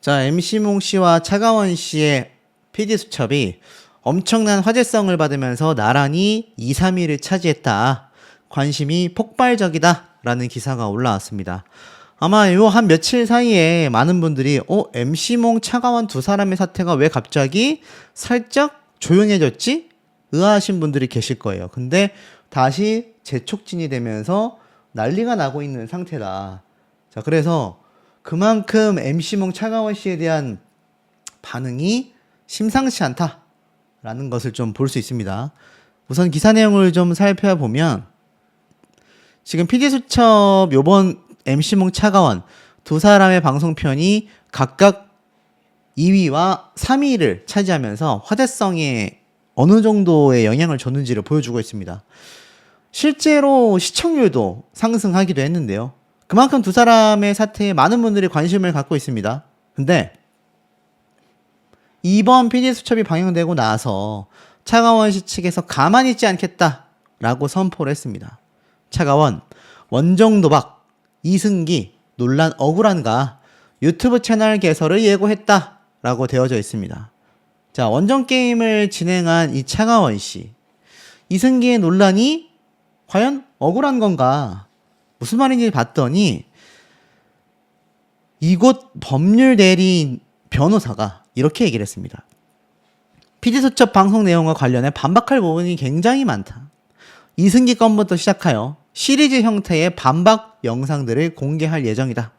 자, MC몽 씨와 차가원 씨의 PD 수첩이 엄청난 화제성을 받으면서 나란히 2, 3위를 차지했다. 관심이 폭발적이다. 라는 기사가 올라왔습니다. 아마 요 한 며칠 사이에 많은 분들이 MC몽 차가원 두 사람의 사태가 왜 갑자기 살짝 조용해졌지? 의아하신 분들이 계실 거예요. 근데 다시 재촉진이 되면서 난리가 나고 있는 상태다. 자, 그래서 그만큼 MC몽 차가원 씨에 대한 반응이 심상치 않다라는 것을 좀 볼 수 있습니다. 우선 기사 내용을 좀 살펴보면 지금 PD수첩 요번 MC몽 차가원 두 사람의 방송편이 각각 2위와 3위를 차지하면서 화제성에 어느 정도의 영향을 줬는지를 보여주고 있습니다. 실제로 시청률도 상승하기도 했는데요. 그만큼 두 사람의 사태에 많은 분들이 관심을 갖고 있습니다. 근데 이번 PD수첩이 방영되고 나서 차가원 씨 측에서 가만히 있지 않겠다라고 선포를 했습니다. 차가원, 원정도박, 이승기, 논란 억울한가 유튜브 채널 개설을 예고했다라고 되어져 있습니다. 자, 원정게임을 진행한 이 차가원 씨, 이승기의 논란이 과연 억울한 건가? 무슨 말인지 봤더니 이곳 법률 대리인 변호사가 이렇게 얘기를 했습니다. PD수첩 방송 내용과 관련해 반박할 부분이 굉장히 많다. 이승기 건부터 시작하여 시리즈 형태의 반박 영상들을 공개할 예정이다.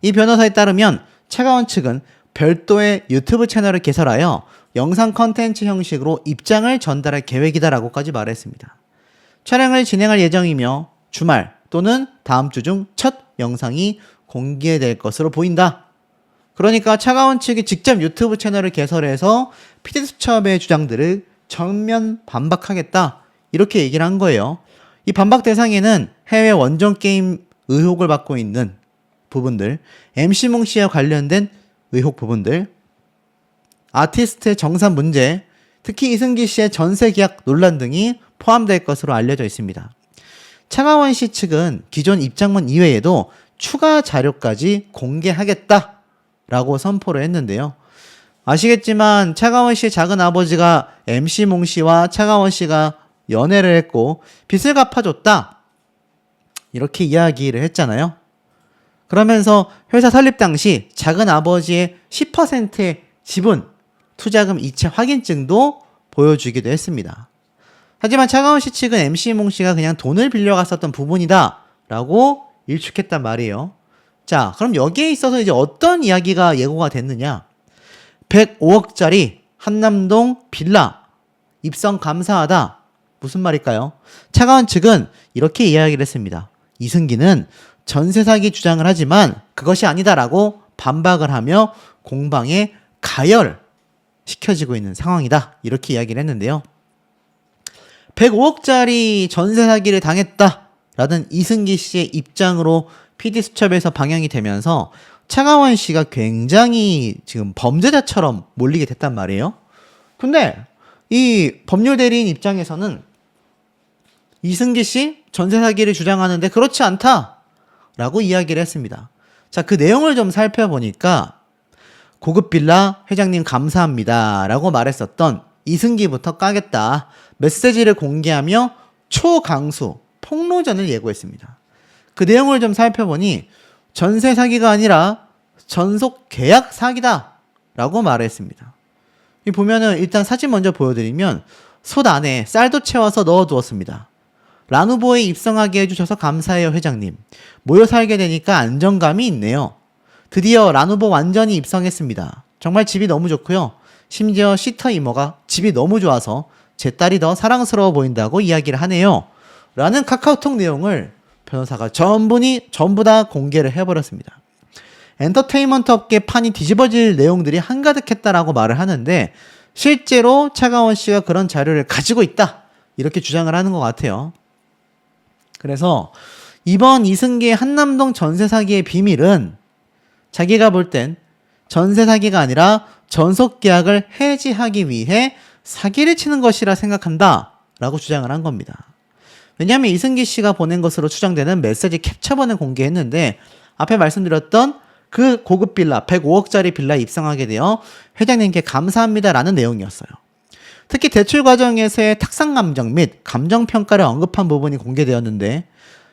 이 변호사에 따르면 차가원 측은 별도의 유튜브 채널을 개설하여 영상 컨텐츠 형식으로 입장을 전달할 계획이다라고까지 말했습니다. 촬영을 진행할 예정이며 주말 또는 다음 주 중 첫 영상이 공개될 것으로 보인다. 그러니까 차가원 측이 직접 유튜브 채널을 개설해서 PD수첩의 주장들을 전면 반박하겠다. 이렇게 얘기를 한 거예요. 이 반박 대상에는 해외 원정게임 의혹을 받고 있는 부분들, MC몽 씨와 관련된 의혹 부분들, 아티스트의 정산 문제, 특히 이승기 씨의 전세 계약 논란 등이 포함될 것으로 알려져 있습니다. 차가원 씨 측은 기존 입장문 이외에도 추가 자료까지 공개하겠다라고 선포를 했는데요. 아시겠지만 차가원 씨의 작은 아버지가 MC몽 씨와 차가원 씨가 연애를 했고 빚을 갚아줬다. 이렇게 이야기를 했잖아요. 그러면서 회사 설립 당시 작은 아버지의 10%의 지분, 투자금 이체 확인증도 보여주기도 했습니다. 하지만 차가원 씨 측은 MC몽 씨가 그냥 돈을 빌려갔었던 부분이다 라고 일축했단 말이에요. 자, 그럼 여기에 있어서 이제 어떤 이야기가 예고가 됐느냐? 105억짜리 한남동 빌라 입성 감사하다. 무슨 말일까요? 차가원 측은 이렇게 이야기를 했습니다. 이승기는 전세 사기 주장을 하지만 그것이 아니다라고 반박을 하며 공방에 가열시켜지고 있는 상황이다. 이렇게 이야기를 했는데요. 105억짜리 전세 사기를 당했다라는 이승기 씨의 입장으로 PD수첩에서 방영이 되면서 차가원 씨가 굉장히 지금 범죄자처럼 몰리게 됐단 말이에요. 근데 이 법률 대리인 입장에서는 이승기 씨 전세 사기를 주장하는데 그렇지 않다라고 이야기를 했습니다. 자, 그 내용을 좀 살펴보니까 고급 빌라 회장님 감사합니다 라고 말했었던 이승기부터 까겠다. 메시지를 공개하며 초강수 폭로전을 예고했습니다. 그 내용을 좀 살펴보니 전세 사기가 아니라 전속 계약 사기다 라고 말했습니다. 이 보면은 일단 사진 먼저 보여드리면 솥 안에 쌀도 채워서 넣어두었습니다. 란후보에 입성하게 해주셔서 감사해요 회장님. 모여 살게 되니까 안정감이 있네요. 드디어 란후보 완전히 입성했습니다. 정말 집이 너무 좋고요. 심지어 시터 이모가 집이 너무 좋아서 제 딸이 더 사랑스러워 보인다고 이야기를 하네요. 라는 카카오톡 내용을 변호사가 전부 다 공개를 해버렸습니다. 엔터테인먼트 업계 판이 뒤집어질 내용들이 한가득했다라고 말을 하는데 실제로 차가원 씨가 그런 자료를 가지고 있다. 이렇게 주장을 하는 것 같아요. 그래서 이번 이승기의 한남동 전세 사기의 비밀은 자기가 볼 땐 전세 사기가 아니라 전속 계약을 해지하기 위해 사기를 치는 것이라 생각한다 라고 주장을 한 겁니다. 왜냐하면 이승기 씨가 보낸 것으로 추정되는 메시지 캡처본을 공개했는데 앞에 말씀드렸던 그 고급 빌라 105억짜리 빌라에 입성하게 되어 회장님께 감사합니다라는 내용이었어요. 특히 대출 과정에서의 탁상 감정 및 감정 평가를 언급한 부분이 공개되었는데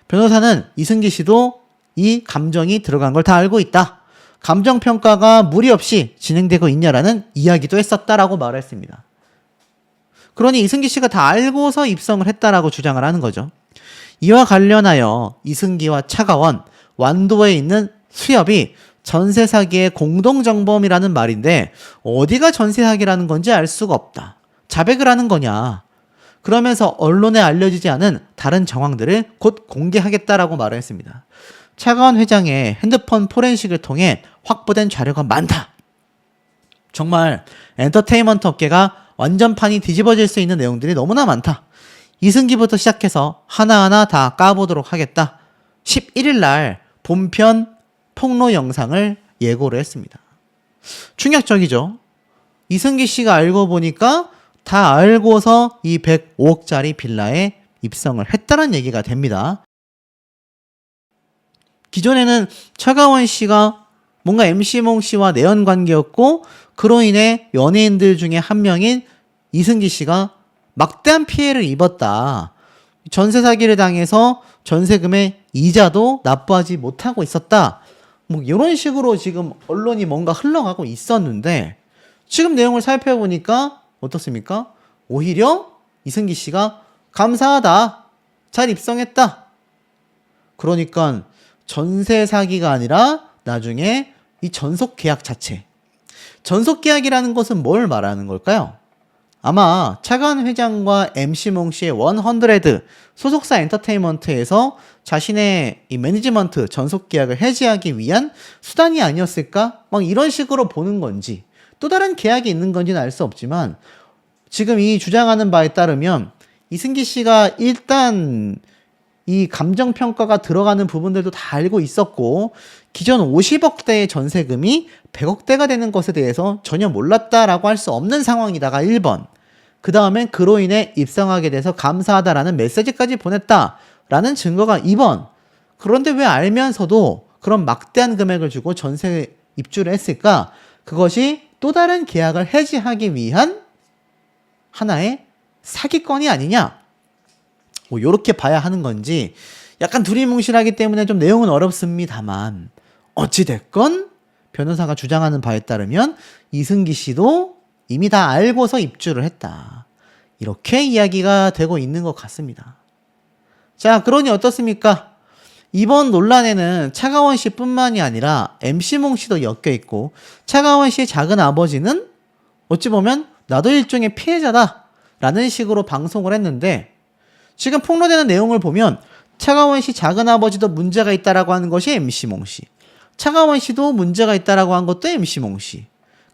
변호사는 이승기 씨도 이 감정이 들어간 걸 다 알고 있다. 감정 평가가 무리 없이 진행되고 있냐라는 이야기도 했었다라고 말을 했습니다. 그러니 이승기 씨가 다 알고서 입성을 했다라고 주장을 하는 거죠. 이와 관련하여 이승기와 차가원, 완도에 있는 수협이 전세 사기의 공동정범이라는 말인데 어디가 전세 사기라는 건지 알 수가 없다. 자백을 하는 거냐. 그러면서 언론에 알려지지 않은 다른 정황들을 곧 공개하겠다라고 말을 했습니다. 차가원 회장의 핸드폰 포렌식을 통해 확보된 자료가 많다. 정말 엔터테인먼트 업계가 완전판이 뒤집어질 수 있는 내용들이 너무나 많다. 이승기부터 시작해서 하나하나 다 까보도록 하겠다. 11일 날 본편 폭로 영상을 예고를 했습니다. 충격적이죠. 이승기 씨가 알고 보니까 다 알고서 이 105억짜리 빌라에 입성을 했다는 얘기가 됩니다. 기존에는 차가원 씨가 뭔가 MC몽 씨와 내연 관계였고 그로 인해 연예인들 중에 한 명인 이승기 씨가 막대한 피해를 입었다. 전세 사기를 당해서 전세금의 이자도 납부하지 못하고 있었다. 뭐 이런 식으로 지금 언론이 뭔가 흘러가고 있었는데 지금 내용을 살펴보니까 어떻습니까? 오히려 이승기 씨가 감사하다. 잘 입성했다. 그러니까 전세 사기가 아니라 나중에 이 전속 계약 자체. 전속 계약이라는 것은 뭘 말하는 걸까요? 아마 차가원 회장과 MC몽 씨의 100 소속사 엔터테인먼트에서 자신의 이 매니지먼트 전속 계약을 해지하기 위한 수단이 아니었을까? 막 이런 식으로 보는 건지 또 다른 계약이 있는 건지는 알 수 없지만 지금 이 주장하는 바에 따르면 이승기 씨가 일단 이 감정평가가 들어가는 부분들도 다 알고 있었고 기존 50억대의 전세금이 100억대가 되는 것에 대해서 전혀 몰랐다라고 할 수 없는 상황이다가 1번. 그 다음엔 그로 인해 입성하게 돼서 감사하다라는 메시지까지 보냈다라는 증거가 2번. 그런데 왜 알면서도 그런 막대한 금액을 주고 전세 입주를 했을까? 그것이 또 다른 계약을 해지하기 위한 하나의 사기건이 아니냐? 뭐 요렇게 봐야 하는 건지 약간 두리뭉실하기 때문에 좀 내용은 어렵습니다만 어찌됐건 변호사가 주장하는 바에 따르면 이승기 씨도 이미 다 알고서 입주를 했다. 이렇게 이야기가 되고 있는 것 같습니다. 자, 그러니 어떻습니까? 이번 논란에는 차가원 씨뿐만이 아니라 MC몽 씨도 엮여 있고 차가원 씨의 작은 아버지는 어찌 보면 나도 일종의 피해자다 라는 식으로 방송을 했는데 지금 폭로되는 내용을 보면 차가원 씨 작은 아버지도 문제가 있다라고 하는 것이 MC몽 씨. 차가원 씨도 문제가 있다라고 한 것도 MC몽 씨.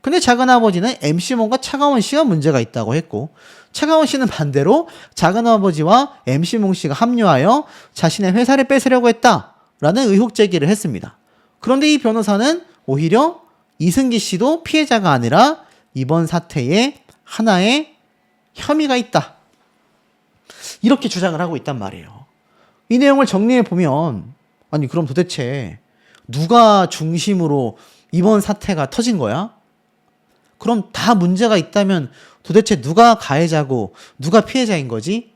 근데 작은 아버지는 MC몽과 차가원 씨가 문제가 있다고 했고 차가원 씨는 반대로 작은 아버지와 MC몽 씨가 합류하여 자신의 회사를 뺏으려고 했다라는 의혹 제기를 했습니다. 그런데 이 변호사는 오히려 이승기 씨도 피해자가 아니라 이번 사태에 하나의 혐의가 있다. 이렇게 주장을 하고 있단 말이에요. 이 내용을 정리해 보면 아니 그럼 도대체 누가 중심으로 이번 사태가 터진 거야? 그럼 다 문제가 있다면 도대체 누가 가해자고 누가 피해자인 거지?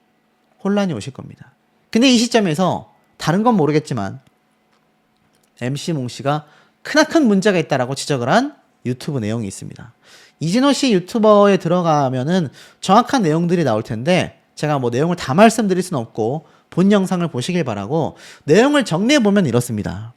혼란이 오실 겁니다. 근데 이 시점에서 다른 건 모르겠지만 MC몽 씨가 크나큰 문제가 있다라고 지적을 한 유튜브 내용이 있습니다. 이진호 씨 유튜버에 들어가면은 정확한 내용들이 나올 텐데 제가 뭐 내용을 다 말씀드릴 수는 없고 본 영상을 보시길 바라고 내용을 정리해보면 이렇습니다.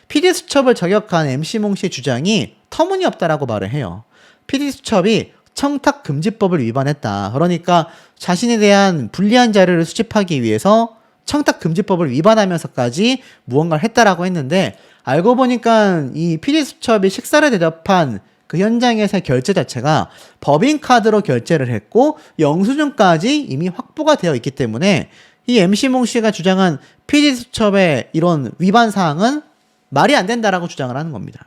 PD수첩을 저격한 MC몽 씨의 주장이 터무니없다라고 말을 해요. PD수첩이 청탁금지법을 위반했다. 그러니까 자신에 대한 불리한 자료를 수집하기 위해서 청탁금지법을 위반하면서까지 무언가를 했다라고 했는데 알고 보니까 이 PD수첩이 식사를 대접한 그 현장에서의 결제 자체가 법인카드로 결제를 했고 영수증까지 이미 확보가 되어 있기 때문에 이 MC몽 씨가 주장한 PD수첩의 이런 위반 사항은 말이 안 된다라고 주장을 하는 겁니다.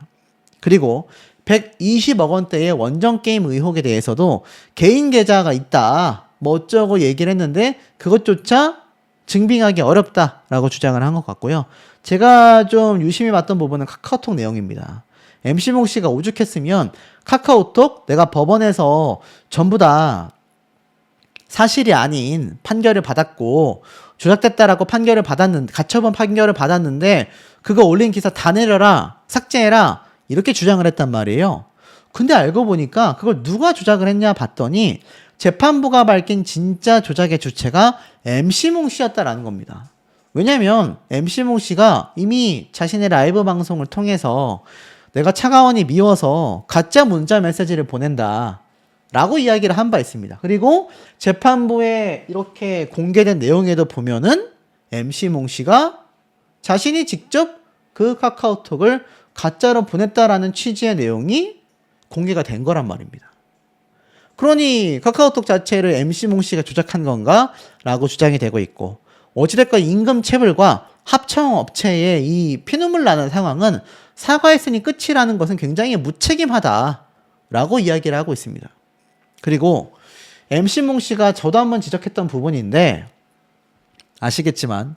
그리고 120억 원대의 원정게임 의혹에 대해서도 개인 계좌가 있다 뭐 어쩌고 얘기를 했는데 그것조차 증빙하기 어렵다라고 주장을 한 것 같고요. 제가 좀 유심히 봤던 부분은 카카오톡 내용입니다. MC몽 씨가 오죽했으면 카카오톡 내가 법원에서 전부 다 사실이 아닌 판결을 받았고 조작됐다라고 판결을 받았는데 가처분 판결을 받았는데 그거 올린 기사 다 내려라 삭제해라 이렇게 주장을 했단 말이에요. 근데 알고 보니까 그걸 누가 조작을 했냐 봤더니 재판부가 밝힌 진짜 조작의 주체가 MC몽 씨였다라는 겁니다. 왜냐면 MC몽 씨가 이미 자신의 라이브 방송을 통해서 내가 차가원이 미워서 가짜 문자 메시지를 보낸다 라고 이야기를 한 바 있습니다. 그리고 재판부에 이렇게 공개된 내용에도 보면은 MC몽 씨가 자신이 직접 그 카카오톡을 가짜로 보냈다라는 취지의 내용이 공개가 된 거란 말입니다. 그러니 카카오톡 자체를 MC몽 씨가 조작한 건가? 라고 주장이 되고 있고 어찌됐건 임금체불과 합청업체의 이 피눈물 나는 상황은 사과했으니 끝이라는 것은 굉장히 무책임하다 라고 이야기를 하고 있습니다. 그리고 MC몽 씨가 저도 한번 지적했던 부분인데 아시겠지만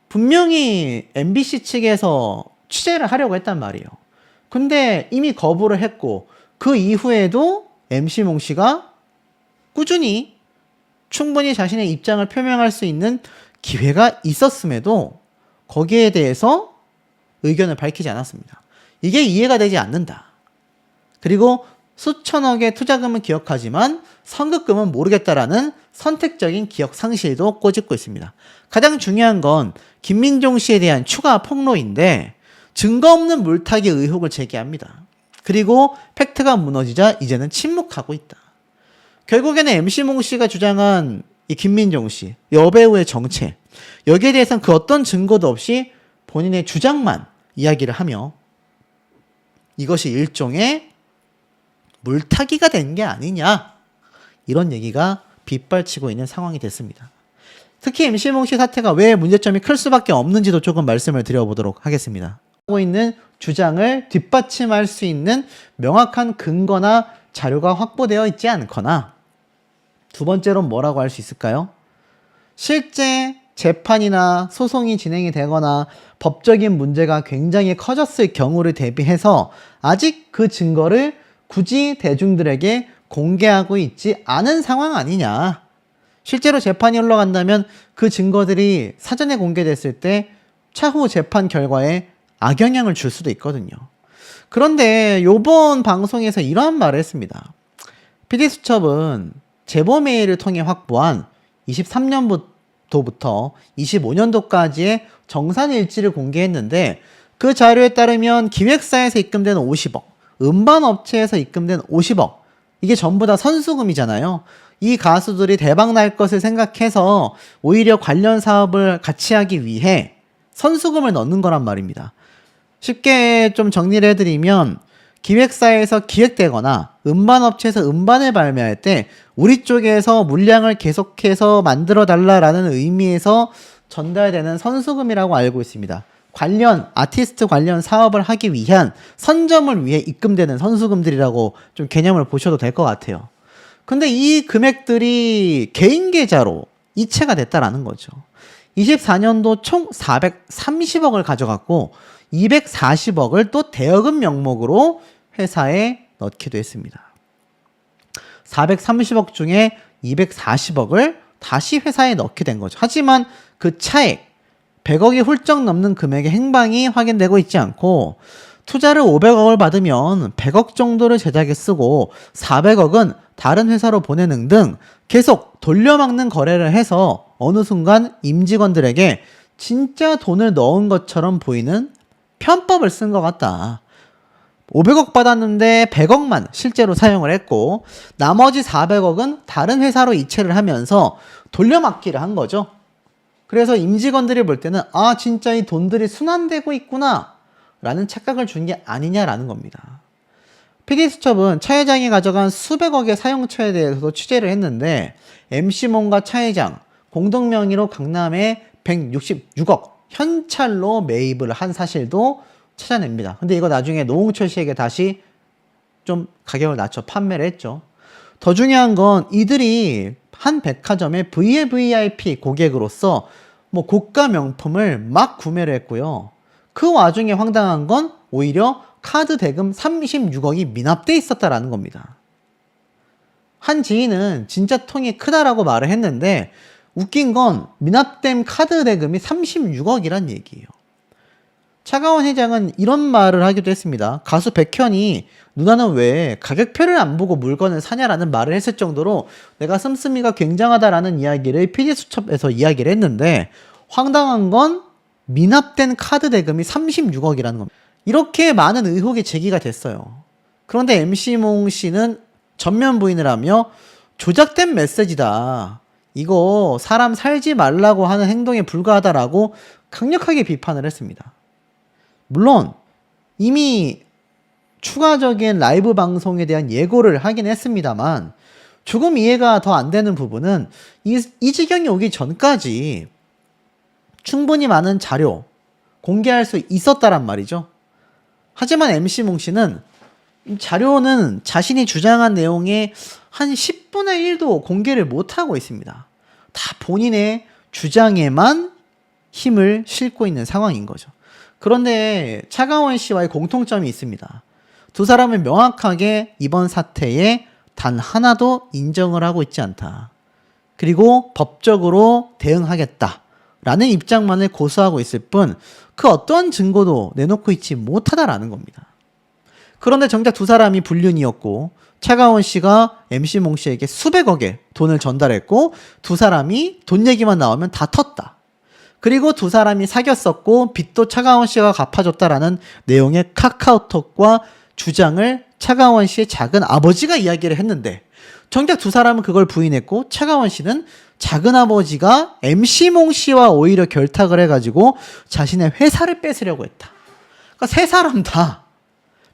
분명히 MBC 측에서 취재를 하려고 했단 말이에요. 근데 이미 거부를 했고 그 이후에도 MC몽 씨가 꾸준히 충분히 자신의 입장을 표명할 수 있는 기회가 있었음에도 거기에 대해서 의견을 밝히지 않았습니다. 이게 이해가 되지 않는다. 그리고 수천억의 투자금은 기억하지만 선급금은 모르겠다라는 선택적인 기억 상실도 꼬집고 있습니다. 가장 중요한 건 김민종 씨에 대한 추가 폭로인데 증거 없는 물타기 의혹을 제기합니다. 그리고 팩트가 무너지자 이제는 침묵하고 있다. 결국에는 MC몽 씨가 주장한 이 김민종 씨, 여배우의 정체, 여기에 대해서는 그 어떤 증거도 없이 본인의 주장만 이야기를 하며 이것이 일종의 물타기가 된 게 아니냐 이런 얘기가 빗발치고 있는 상황이 됐습니다. 특히 MC몽 씨 사태가 왜 문제점이 클 수밖에 없는지도 조금 말씀을 드려보도록 하겠습니다. 하고 있는 주장을 뒷받침할 수 있는 명확한 근거나 자료가 확보되어 있지 않거나 두 번째로 뭐라고 할 수 있을까요? 실제 재판이나 소송이 진행이 되거나 법적인 문제가 굉장히 커졌을 경우를 대비해서 아직 그 증거를 굳이 대중들에게 공개하고 있지 않은 상황 아니냐. 실제로 재판이 흘러간다면 그 증거들이 사전에 공개됐을 때 차후 재판 결과에 악영향을 줄 수도 있거든요. 그런데 요번 방송에서 이러한 말을 했습니다. PD수첩은 제보 메일을 통해 확보한 23년도부터 25년도까지의 정산일지를 공개했는데 그 자료에 따르면 기획사에서 입금된 50억, 음반업체에서 입금된 50억, 이게 전부 다 선수금이잖아요. 이 가수들이 대박 날 것을 생각해서 오히려 관련 사업을 같이 하기 위해 선수금을 넣는 거란 말입니다. 쉽게 좀 정리를 해드리면 기획사에서 기획되거나 음반업체에서 음반을 발매할 때 우리 쪽에서 물량을 계속해서 만들어 달라라는 의미에서 전달되는 선수금이라고 알고 있습니다. 관련 아티스트 관련 사업을 하기 위한 선점을 위해 입금되는 선수금들이라고 좀 개념을 보셔도 될 것 같아요. 근데 이 금액들이 개인 계좌로 이체가 됐다라는 거죠. 24년도 총 430억을 가져갔고 240억을 또 대여금 명목으로 회사에 넣기도 했습니다. 430억 중에 240억을 다시 회사에 넣게 된 거죠. 하지만 그 차액 100억이 훌쩍 넘는 금액의 행방이 확인되고 있지 않고 투자를 500억을 받으면 100억 정도를 제작에 쓰고 400억은 다른 회사로 보내는 등 계속 돌려막는 거래를 해서 어느 순간 임직원들에게 진짜 돈을 넣은 것처럼 보이는 편법을 쓴 것 같다. 500억 받았는데 100억만 실제로 사용을 했고 나머지 400억은 다른 회사로 이체를 하면서 돌려막기를 한 거죠. 그래서 임직원들이 볼 때는 아 진짜 이 돈들이 순환되고 있구나 라는 착각을 준 게 아니냐라는 겁니다. PD수첩은 차 회장이 가져간 수백억의 사용처에 대해서도 취재를 했는데 MC몽과 차 회장 공동 명의로 강남에 166억 현찰로 매입을 한 사실도 찾아냅니다. 근데 이거 나중에 노홍철 씨에게 다시 좀 가격을 낮춰 판매를 했죠. 더 중요한 건 이들이 한 백화점의 VVIP 고객으로서 뭐 고가 명품을 막 구매를 했고요. 그 와중에 황당한 건 오히려 카드 대금 36억이 미납돼 있었다라는 겁니다. 한 지인은 진짜 통이 크다라고 말을 했는데 웃긴 건 미납된 카드 대금이 36억이란 얘기예요. 차가원 회장은 이런 말을 하기도 했습니다. 가수 백현이 누나는 왜 가격표를 안 보고 물건을 사냐라는 말을 했을 정도로 내가 씀씀이가 굉장하다라는 이야기를 PD수첩에서 이야기를 했는데 황당한 건 미납된 카드 대금이 36억이라는 겁니다. 이렇게 많은 의혹이 제기가 됐어요. 그런데 MC몽 씨는 전면 부인을 하며 조작된 메시지다. 이거 사람 살지 말라고 하는 행동에 불과하다라고 강력하게 비판을 했습니다. 물론 이미 추가적인 라이브 방송에 대한 예고를 하긴 했습니다만 조금 이해가 더 안 되는 부분은 이 지경이 오기 전까지 충분히 많은 자료 공개할 수 있었다란 말이죠. 하지만 MC몽 씨는 자료는 자신이 주장한 내용의 한 10분의 1도 공개를 못하고 있습니다. 다 본인의 주장에만 힘을 싣고 있는 상황인 거죠. 그런데 차가원 씨와의 공통점이 있습니다. 두 사람은 명확하게 이번 사태에 단 하나도 인정을 하고 있지 않다. 그리고 법적으로 대응하겠다라는 입장만을 고수하고 있을 뿐 그 어떠한 증거도 내놓고 있지 못하다라는 겁니다. 그런데 정작 두 사람이 불륜이었고 차가원 씨가 MC몽 씨에게 수백억의 돈을 전달했고 두 사람이 돈 얘기만 나오면 다 텄다. 그리고 두 사람이 사귀었었고 빚도 차가원 씨가 갚아줬다라는 내용의 카카오톡과 주장을 차가원 씨의 작은 아버지가 이야기를 했는데 정작 두 사람은 그걸 부인했고 차가원 씨는 작은 아버지가 MC몽 씨와 오히려 결탁을 해가지고 자신의 회사를 뺏으려고 했다. 그러니까 세 사람 다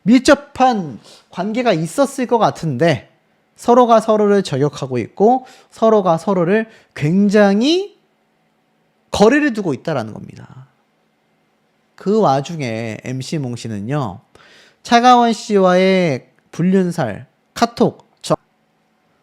밀접한 관계가 있었을 것 같은데 서로가 서로를 저격하고 있고 서로가 서로를 굉장히 거리를 두고 있다라는 겁니다. 그 와중에 MC몽 씨는요. 차가원 씨와의 불륜살 카톡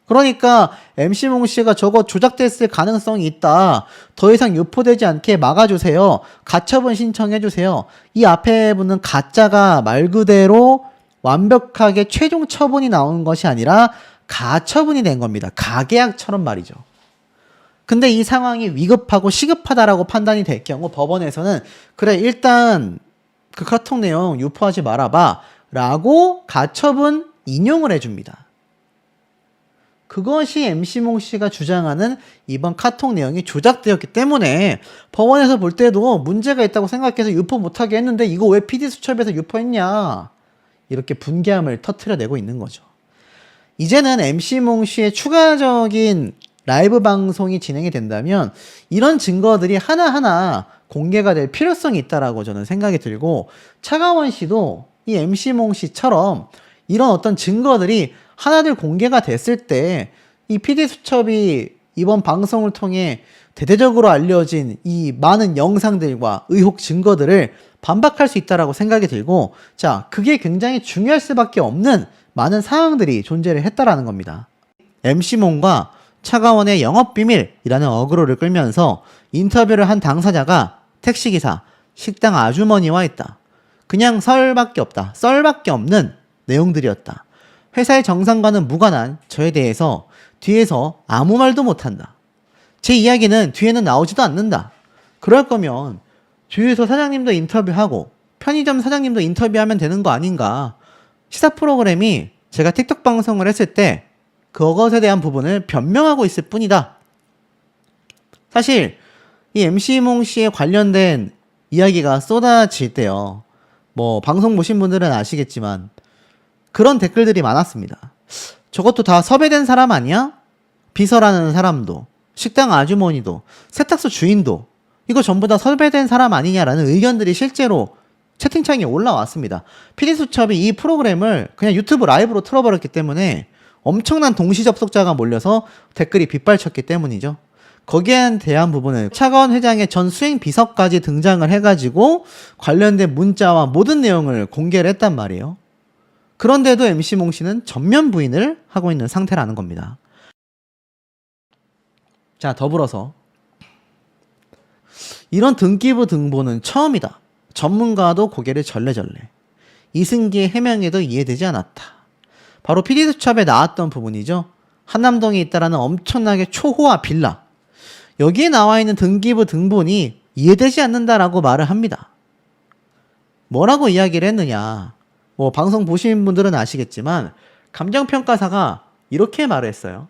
그러니까 MC몽 씨가 저거 조작됐을 가능성이 있다. 더 이상 유포되지 않게 막아주세요. 가처분 신청해주세요. 이 앞에 붙는 가짜가 말 그대로 완벽하게 최종 처분이 나오는 것이 아니라 가처분이 된 겁니다. 가계약처럼 말이죠. 근데 이 상황이 위급하고 시급하다라고 판단이 될 경우 법원에서는 그래 일단 그 카톡 내용 유포하지 말아봐 라고 가처분 인용을 해줍니다. 그것이 MC몽 씨가 주장하는 이번 카톡 내용이 조작되었기 때문에 법원에서 볼 때도 문제가 있다고 생각해서 유포 못하게 했는데 이거 왜 PD수첩에서 유포했냐 이렇게 분개함을 터트려내고 있는 거죠. 이제는 MC몽 씨의 추가적인 라이브 방송이 진행이 된다면 이런 증거들이 하나하나 공개가 될 필요성이 있다라고 저는 생각이 들고 차가원 씨도 이 MC몽 씨처럼 이런 어떤 증거들이 하나둘 공개가 됐을 때 이 PD수첩이 이번 방송을 통해 대대적으로 알려진 이 많은 영상들과 의혹 증거들을 반박할 수 있다라고 생각이 들고 자 그게 굉장히 중요할 수밖에 없는 많은 상황들이 존재를 했다라는 겁니다. MC몽과 차가원의 영업비밀이라는 어그로를 끌면서 인터뷰를 한 당사자가 택시기사, 식당 아주머니와 있다. 그냥 썰밖에 없다. 썰밖에 없는 내용들이었다. 회사의 정상과는 무관한 저에 대해서 뒤에서 아무 말도 못한다. 제 이야기는 뒤에는 나오지도 않는다. 그럴 거면 주유소 사장님도 인터뷰하고 편의점 사장님도 인터뷰하면 되는 거 아닌가. 시사 프로그램이 제가 틱톡 방송을 했을 때 그것에 대한 부분을 변명하고 있을 뿐이다. 사실 이 MC몽 씨에 관련된 이야기가 쏟아질 때요. 뭐 방송 보신 분들은 아시겠지만 그런 댓글들이 많았습니다. 저것도 다 섭외된 사람 아니야? 비서라는 사람도, 식당 아주머니도, 세탁소 주인도 이거 전부 다 섭외된 사람 아니냐라는 의견들이 실제로 채팅창에 올라왔습니다. PD수첩이 이 프로그램을 그냥 유튜브 라이브로 틀어버렸기 때문에 엄청난 동시 접속자가 몰려서 댓글이 빗발쳤기 때문이죠. 거기에 대한 부분을 차가원 회장의 전 수행 비서까지 등장을 해가지고 관련된 문자와 모든 내용을 공개를 했단 말이에요. 그런데도 MC몽 씨는 전면 부인을 하고 있는 상태라는 겁니다. 자, 더불어서 이런 등기부 등본은 처음이다. 전문가도 고개를 절레절레. 이승기의 해명에도 이해되지 않았다. 바로 PD수첩에 나왔던 부분이죠. 한남동에 있다라는 엄청나게 초호화 빌라. 여기에 나와 있는 등기부 등본이 이해되지 않는다라고 말을 합니다. 뭐라고 이야기를 했느냐. 뭐 방송 보신 분들은 아시겠지만 감정평가사가 이렇게 말을 했어요.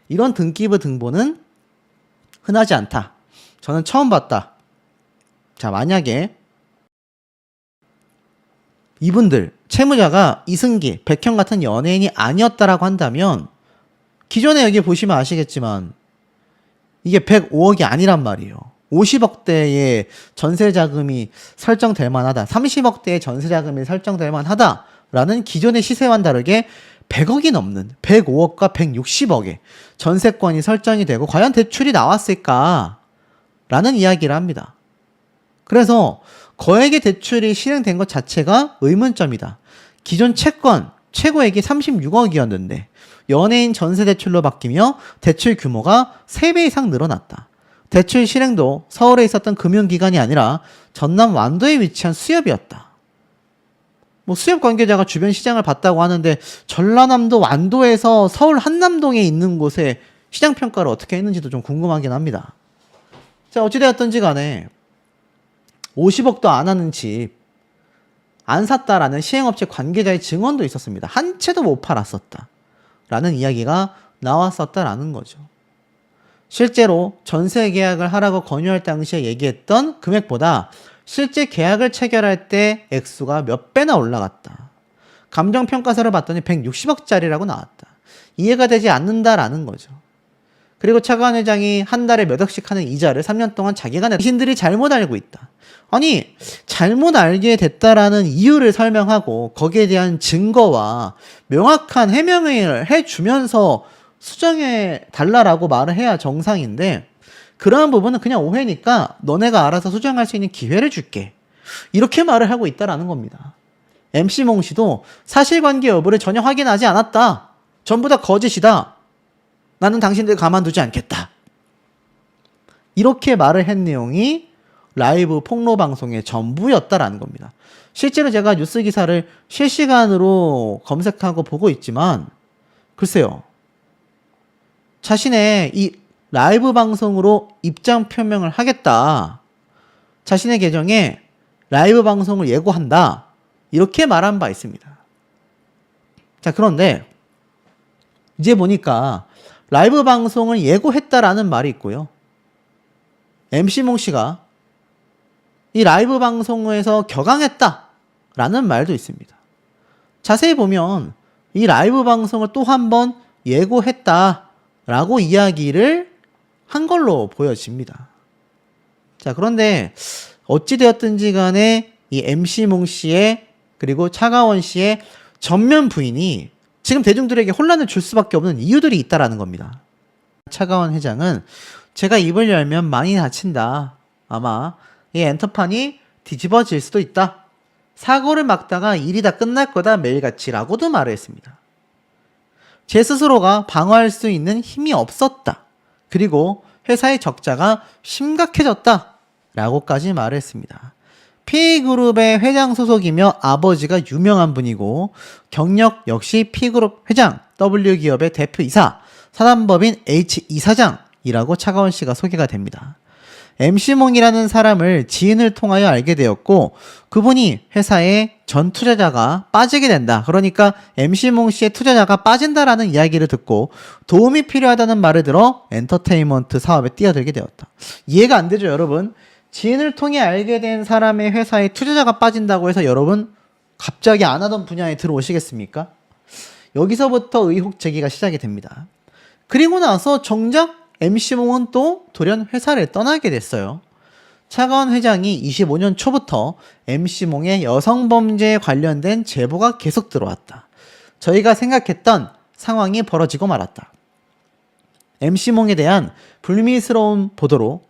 이런 등기부 등본은 흔하지 않다. 저는 처음 봤다. 자, 만약에 이분들 채무자가 이승기, 백형 같은 연예인이 아니었다라고 한다면 기존에 여기 보시면 아시겠지만 이게 105억이 아니란 말이에요. 50억대의 전세자금이 설정될 만하다. 30억대의 전세자금이 설정될 만하다라는 기존의 시세와는 다르게 100억이 넘는 105억과 160억의 전세권이 설정이 되고 과연 대출이 나왔을까? 라는 이야기를 합니다. 그래서 거액의 대출이 실행된 것 자체가 의문점이다. 기존 채권 최고액이 36억이었는데 연예인 전세 대출로 바뀌며 대출 규모가 3배 이상 늘어났다. 대출 실행도 서울에 있었던 금융기관이 아니라 전남 완도에 위치한 수협이었다. 뭐 수협 관계자가 주변 시장을 봤다고 하는데 전라남도 완도에서 서울 한남동에 있는 곳에 시장 평가를 어떻게 했는지도 좀 궁금하긴 합니다. 자, 어찌되었든지 간에 50억도 안 하는 집 안 샀다라는 시행업체 관계자의 증언도 있었습니다. 한 채도 못 팔았었다 라는 이야기가 나왔었다라는 거죠. 실제로 전세 계약을 하라고 권유할 당시에 얘기했던 금액보다 실제 계약을 체결할 때 액수가 몇 배나 올라갔다. 감정평가서를 봤더니 160억짜리라고 나왔다. 이해가 되지 않는다라는 거죠. 그리고 차관 회장이 한 달에 몇 억씩 하는 이자를 3년 동안 자기가 냈다. 당신들이 잘못 알고 있다. 아니, 잘못 알게 됐다라는 이유를 설명하고 거기에 대한 증거와 명확한 해명을 해주면서 수정해 달라라고 말을 해야 정상인데 그러한 부분은 그냥 오해니까 너네가 알아서 수정할 수 있는 기회를 줄게. 이렇게 말을 하고 있다라는 겁니다. MC몽 씨도 사실관계 여부를 전혀 확인하지 않았다. 전부 다 거짓이다. 나는 당신들 가만두지 않겠다. 이렇게 말을 한 내용이 라이브 폭로 방송의 전부였다라는 겁니다. 실제로 제가 뉴스 기사를 실시간으로 검색하고 보고 있지만 글쎄요. 자신의 이 라이브 방송으로 입장 표명을 하겠다. 자신의 계정에 라이브 방송을 예고한다. 이렇게 말한 바 있습니다. 자, 그런데 이제 보니까 라이브 방송을 예고했다라는 말이 있고요. MC몽 씨가 이 라이브 방송에서 격앙했다라는 말도 있습니다. 자세히 보면 이 라이브 방송을 또 한 번 예고했다라고 이야기를 한 걸로 보여집니다. 자, 그런데 어찌되었든지 간에 이 MC몽 씨의 그리고 차가원 씨의 전면 부인이 지금 대중들에게 혼란을 줄 수밖에 없는 이유들이 있다라는 겁니다. 차가원 회장은 제가 입을 열면 많이 다친다. 아마 이 엔터판이 뒤집어질 수도 있다. 사고를 막다가 일이 다 끝날 거다 매일같이 라고도 말을 했습니다. 제 스스로가 방어할 수 있는 힘이 없었다. 그리고 회사의 적자가 심각해졌다. 라고까지 말을 했습니다. P그룹의 회장 소속이며 아버지가 유명한 분이고 경력 역시 P그룹 회장, W기업의 대표이사, 사단법인 H 이사장이라고 차가원 씨가 소개가 됩니다. MC몽이라는 사람을 지인을 통하여 알게 되었고 그분이 회사에 전 투자자가 빠지게 된다. 그러니까 MC몽 씨의 투자자가 빠진다라는 이야기를 듣고 도움이 필요하다는 말을 들어 엔터테인먼트 사업에 뛰어들게 되었다. 이해가 안 되죠, 여러분? 지인을 통해 알게 된 사람의 회사에 투자자가 빠진다고 해서 여러분 갑자기 안 하던 분야에 들어오시겠습니까? 여기서부터 의혹 제기가 시작이 됩니다. 그리고 나서 정작 MC몽은 또 돌연 회사를 떠나게 됐어요. 차가원 회장이 25년 초부터 MC몽의 여성범죄에 관련된 제보가 계속 들어왔다. 저희가 생각했던 상황이 벌어지고 말았다. MC몽에 대한 불미스러운 보도로